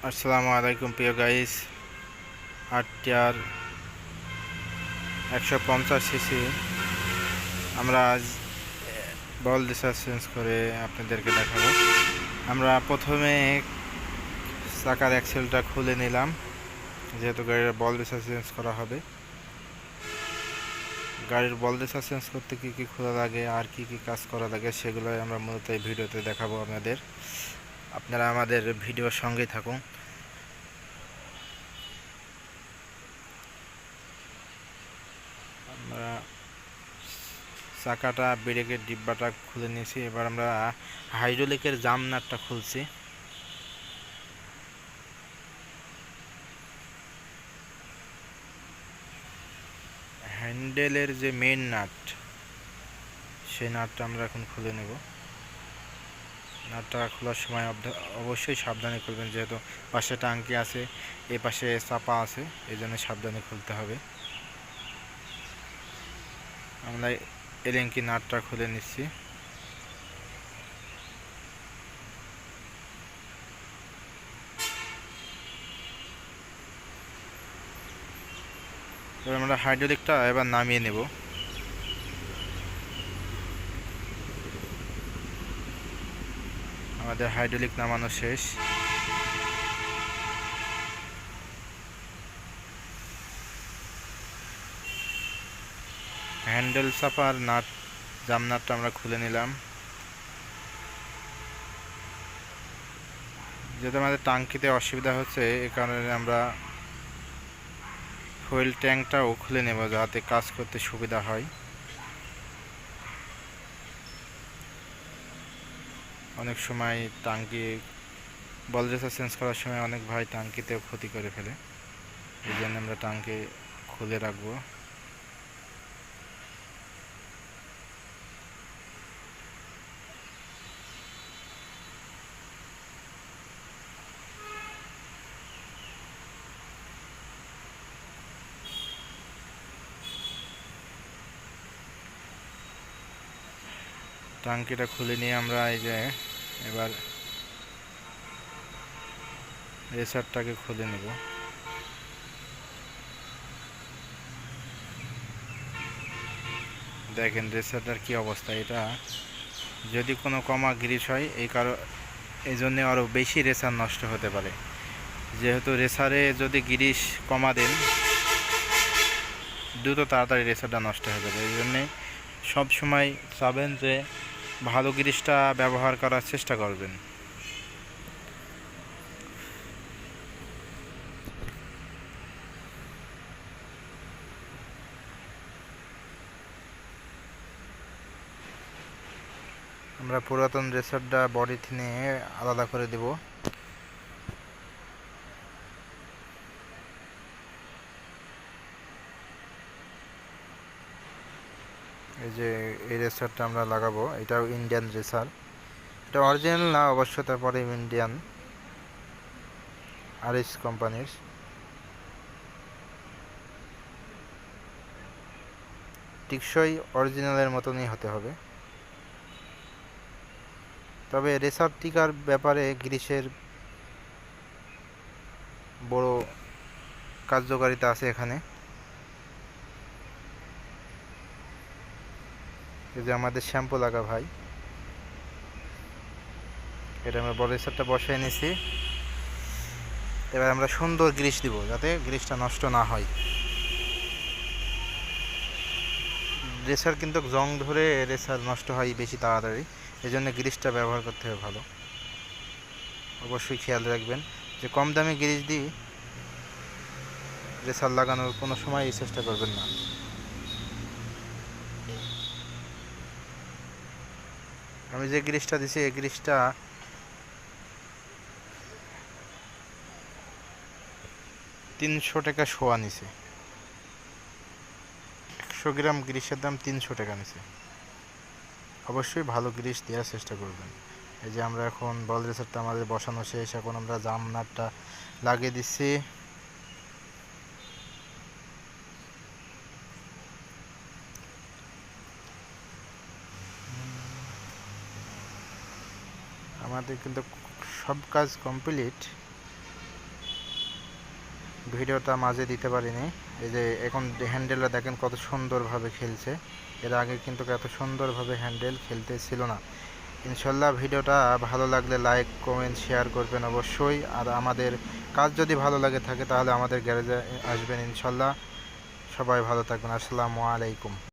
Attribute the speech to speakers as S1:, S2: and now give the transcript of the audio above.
S1: আসসালামু আলাইকুম প্রিয় গাইস। আরটিআর 150 সিসি আমরা আজ বল রিসার্চ চেঞ্জ করে আপনাদেরকে দেখাবো। আমরা প্রথমে চাকার অ্যাক্সেলটা খুলে নিলাম, যেহেতু গাড়ির বল রিসার্চ চেঞ্জ করা হবে। গাড়ির বল রিসার্চ চেঞ্জ করতে কী কী খোলা লাগে আর কি কি কাজ করা লাগে সেগুলোই আমরা মূলত এই ভিডিওতে দেখাবো আপনারা আমাদের ভিডিওর সঙ্গেই থাকুন। আমরা চাকাটা, ব্রেকের ডিব্বাটা খুলে নিয়েছি। এবার আমরা হাইড্রোলিকের জাম নাটটা খুলছি। হ্যান্ডেলের যে মেন নাট, সেই নাটটা আমরা এখন খুলে নেব। নাটটা খোলার সময় অবশ্যই সাবধানে খুলবেন, যেহেতু পাশে টাঙ্কি আছে, এ পাশে চাপা আছে, এই জন্য সাবধানে খুলতে হবে। আমরা এলেঙ্কি নাটটা খুলে নিচ্ছি। এবার আমরা হাইড্রোলিকটা এবার নামিয়ে নেব। আমাদের হাইড্রোলিক নামানো শেষ। হ্যান্ডেল চাপার নাট, জাম নাটটা আমরা খুলে নিলাম। যেহেতু আমাদের টাঙ্কিতে অসুবিধা হচ্ছে, এ কারণে আমরা ফুয়েল ট্যাঙ্কটাও খুলে নেব, যাতে কাজ করতে সুবিধা হয়। অনেক সময় টাঙ্কি বল রেসার চেঞ্জ করার সময় অনেক ভাই টাঙ্কিতেও ক্ষতি করে ফেলে, এই জন্য আমরা টাঙ্কি খুলে রাখবো। টাঙ্কিটা খুলে নিয়ে আমরা এই যে এবার রেসারটাকে খুলে নেব। দেখেন রেসারটার কি অবস্থা। এটা যদি কোনো কমা গ্রিস হয়, এই জন্যে আরও বেশি রেসার নষ্ট হতে পারে। যেহেতু রেসারে যদি গ্রিস কমা দেন, দ্রুত তাড়াতাড়ি রেসারটা নষ্ট হয়ে যাবে। এই জন্যে সবসময় চাবেন যে ভালো গ্রিসটা ব্যবহার করার চেষ্টা করবেন। আমরা পুরাতন রেসারটা বডি থেকে আলাদা করে দেব। এই যে এই রেসারটা আমরা লাগাবো, এটাও ইন্ডিয়ান রেসার। এটা অরিজিনাল না অবশ্য, তারপরে ইন্ডিয়ান আরএস কোম্পানির। টিকসই অরিজিনালের মতনই হতে হবে। তবে রেসার টিকার ব্যাপারে গ্রিসের বড় কার্যকারিতা আছে এখানে। এই যে আমাদের শ্যাম্পু লাগা ভাই, এটা আমরা বড় রেসারটা বসাই নিয়েছি। এবার আমরা সুন্দর গ্রিস দিব, যাতে গ্রিসটা নষ্ট না হয়। রেসার কিন্তু জং ধরে রেসার নষ্ট হয় বেশি তাড়াতাড়ি, এই জন্য গ্রিসটা ব্যবহার করতে হবে ভালো। অবশ্যই খেয়াল রাখবেন যে কম দামে গ্রিস দিয়ে রেসার লাগানোর কোনো সময় এই চেষ্টা করবেন না। আমি যে গ্রিসটা দিছি, এই গ্রিসটা 300 টাকা শোয়া নিছে। 100 গ্রাম গ্রিসের দাম 300 টাকা নিছে। অবশ্যই ভালো গ্রিস দেওয়ার চেষ্টা করবেন। এই যে আমরা এখন বল রেসারটা আমাদের বসানো শেষ। এখন আমরা জাম নাটটা লাগিয়ে দিচ্ছি। আমাদের কিন্তু সব কাজ কমপ্লিট। ভিডিওটা মাঝে দিতে পারিনি। এই যে এখন হ্যান্ডেলটা দেখেন কত সুন্দরভাবে খেলছে, এর আগে কিন্তু এত সুন্দরভাবে হ্যান্ডেল খেলতে ছিল না। ইনশাল্লাহ ভিডিওটা ভালো লাগলে লাইক কমেন্ট শেয়ার করবেন অবশ্যই। আর আমাদের কাজ যদি ভালো লাগে থাকে তাহলে আমাদের গ্যারেজে আসবেন ইনশাল্লাহ। সবাই ভালো থাকবেন। আসসালামু আলাইকুম।